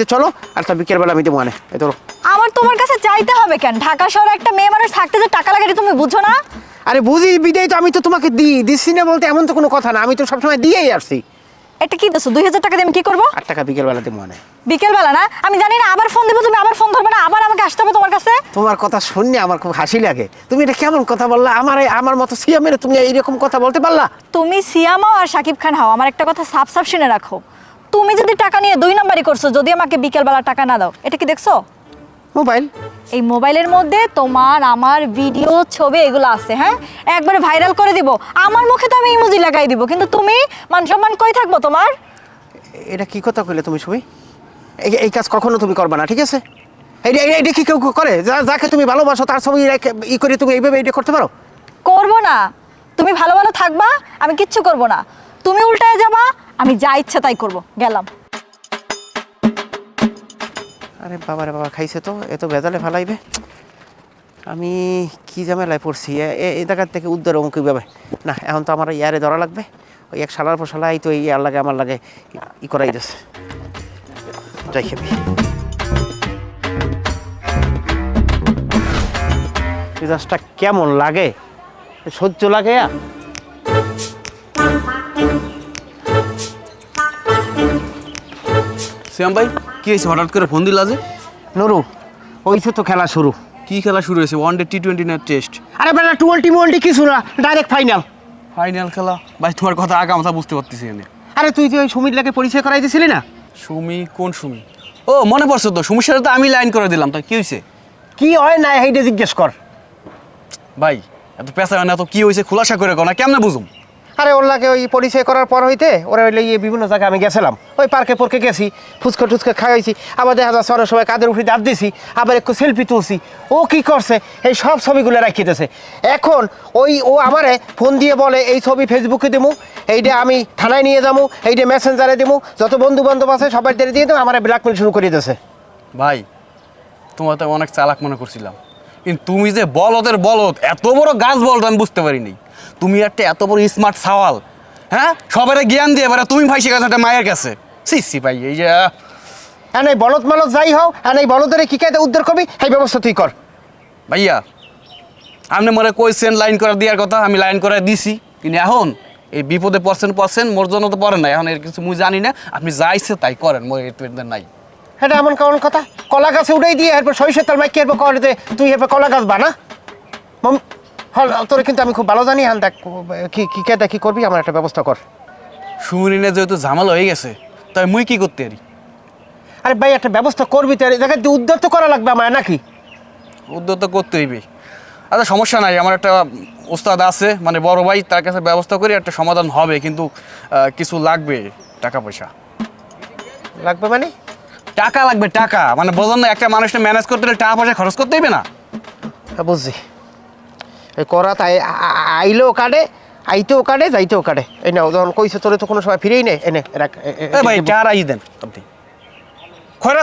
বাড়িতে চলো, আর তা বিকেলবেলা আমি দেবো আনে। এই ধরো। আমার তোমার কাছে চাইতে হবে কেন? ঢাকা শহরে একটা মেয়ে মানুষ থাকতে যে টাকা লাগে তুমি বুঝো না? আরে বুঝি বিদায় তো আমি তো তোমাকে দিচ্ছি না বলতে এমন তো কোনো কথা না, আমি তো সবসময় দিয়েই আসছি। এটা কি দিছো? 2000 টাকা দিয়ে আমি কি করবো? 8 টাকা বিকেলবেলা দেবো আনে। বিকেলবেলা না? আমি জানি না, আবার ফোন দেবো, তুমি আবার ফোন ধরবে না, আবার আমাকে আসতে হবে তোমার কাছে। তোমার কথা শুনলে আমার খুব হাসি লাগে। তুমি এটা কেমন কথা বললা? আমার মতো সিয়ামের তুমি এইরকম কথা বলতে পারলা? তুমি সিয়ামাও আর শাকিব খান হও, আমার একটা কথা সাফ সাফ শুনে রাখো। তুমি যদি টাকা নিয়ে 2 নাম্বারই করছো, যদি আমাকে বিকেলবেলা টাকা না দাও, এটা কি দেখছো? মোবাইল। এই মোবাইলের মধ্যে তোমার আমার ভিডিও ছবি এগুলো আছে। হ্যাঁ, একবারে ভাইরাল করে দিব। আমার মুখে তো আমি ইমোজি লাগাই দিব, কিন্তু তুমি মান সম্মান কই থাকবো তোমার? এটা কি কথা কইলে তুমি সুমি? এই কাজ কখনো তুমি করবে না, ঠিক আছে? এইটা কি কেউ করে? যাকে তুমি ভালোবাসো তার ছবি ই করে তুমি এইভাবে এটা করতে পারো? করবো না। তুমি ভালো ভালো থাকবা, আমি কিচ্ছু করব না। তুমি উল্টায় যাবা, আমি যা ইচ্ছা তাই করব। গেলাম। আরে বাবা রে বাবা, খাইছে তো, এত বেজালে ফেলাইবে। আমি কি ঝামেলায় পড়ছি, এই জায়গার থেকে উদ্ধার অমুক কীভাবে? না, এখন তো আমার ইয়ারে ধরা লাগবে। ওই এক শালার পর শালাই তো ইয়ার লাগে আমার লাগে ই করাই দিচ্ছে। যাই খেবি মেজাজটা কেমন লাগে, সহ্য লাগে। শ্যাম ভাই, কি হয়েছে? হঠাৎ করে ফোন দিলা যে? নুরু, ওইছে তো খেলা শুরু। কি খেলা শুরু হয়েছে? ওয়ানডে T20 না টেস্ট? আরে বেটা, টোয়েন্টি কিছু না, ডাইরেক্ট ফাইনাল। ফাইনাল খেলা? ভাই তোমার কথা আগা মাথা বুঝতে পারতেছি এনে। আরে তুই যে ওই সুমির লাগে পরিচয় করাই দিছিলি না? সুমি? কোন সুমি? ও মনে পড়ছে তো, সুমির সাথে তো আমি লাইন করে দিলাম। তা কি হয়েছে? কি হয় না এইটা জিজ্ঞেস কর। ভাই এত পেশা হয় না তো, কি হয়েছে খোলাসা করে কো না, কেমনে বুঝুম? আরে ওর লাগে ওই পরিচয় করার পর হইতে ওরা হইলে বিভিন্ন জায়গায় আমি গেছিলাম, ওই পার্কে গেছি, ফুচকা টুচকা খাওয়াইছি, আবার দেখা যাচ্ছে অনেক সময় কাদের উপরে দাঁত দিছি, আবার একটু সেলফি তুলছি। ও কি করছে, এই সব ছবিগুলো রাখিতেছে। এখন ও আমারে ফোন দিয়ে বলে এই ছবি ফেসবুকে দেবো, এইটা আমি থানায় নিয়ে যাবো, এইটা মেসেঞ্জারে দেবো, যত বন্ধু বান্ধব আছে সবাই দিয়ে দেবো, আমার ব্ল্যাকমেল শুরু করে দিয়েছে। ভাই তোমার তো অনেক চালাক মনে করছিলাম, কিন্তু তুমি যে বলদের বলদ, এত বড় গাছ বলদ আমি বুঝতে পারিনি। তুমি একটা এত বড় স্মার্ট সাওয়াল, হ্যাঁ, সবার জ্ঞান দিয়ে এবারে তুমি ফাইসে গেছো একটা মায়ের কাছে। সি ভাই, এই যে হ্যাঁ, এই বলদ মালত যাই হও, হ্যাঁ এই বলদের কি কায়দা উদ্ধার করবি, এই ব্যবস্থা তুই কর। ভাইয়া আপনি মনে কইছেন লাইন করে দেওয়ার কথা, আমি লাইন করে দিছি, কিন্তু এখন এই বিপদে পড়ছেন মোর জন্য তো পড়েন না, এখন এর কিছু মুই জানি না, আপনি যাইছে তাই করেন, মোর এর নাই। এটা এমন কেমন কথা? কলা গাছে উঠাই দিয়ে এরপর সরিষার তেল মাইকে এরপর করে তুই এরপর কলা গাছ বানা? তোর কিন্তু আমি খুব ভালো জানি। হ্যাঁ দেখ, কি কেদা কি করবি, আমার একটা ব্যবস্থা কর। সুমরিনে যেহেতু ঝামেলা হয়ে গেছে, তাই মুই কি করতে পারি? আরে ভাই, একটা ব্যবস্থা করবি তো, দেখ উদ্ধার তো করা লাগবে আমার, নাকি? উদ্যোগ তো করতে হইবে। আচ্ছা সমস্যা নাই, আমার একটা ওস্তাদ আছে, মানে বড় ভাই, তার কাছে ব্যবস্থা করি, একটা সমাধান হবে, কিন্তু কিছু লাগবে, টাকা পয়সা লাগবে। মানে টাকা লাগবে, টাকা মানে বোঝেন না, একটা মানুষকে ম্যানেজ করতে হলে টাকা পয়সা খরচ করতে হইবে না? হ্যাঁ বুঝছি। এই করা তাই আইলেও কাটে, আইতেও কাটে, যাইতেও কাটে। এই না, যখন কইছে তোরে তো কোনো সময় ফিরেই নেই। এনে রাখ ভাই, টাকা রাই দেন আপনি।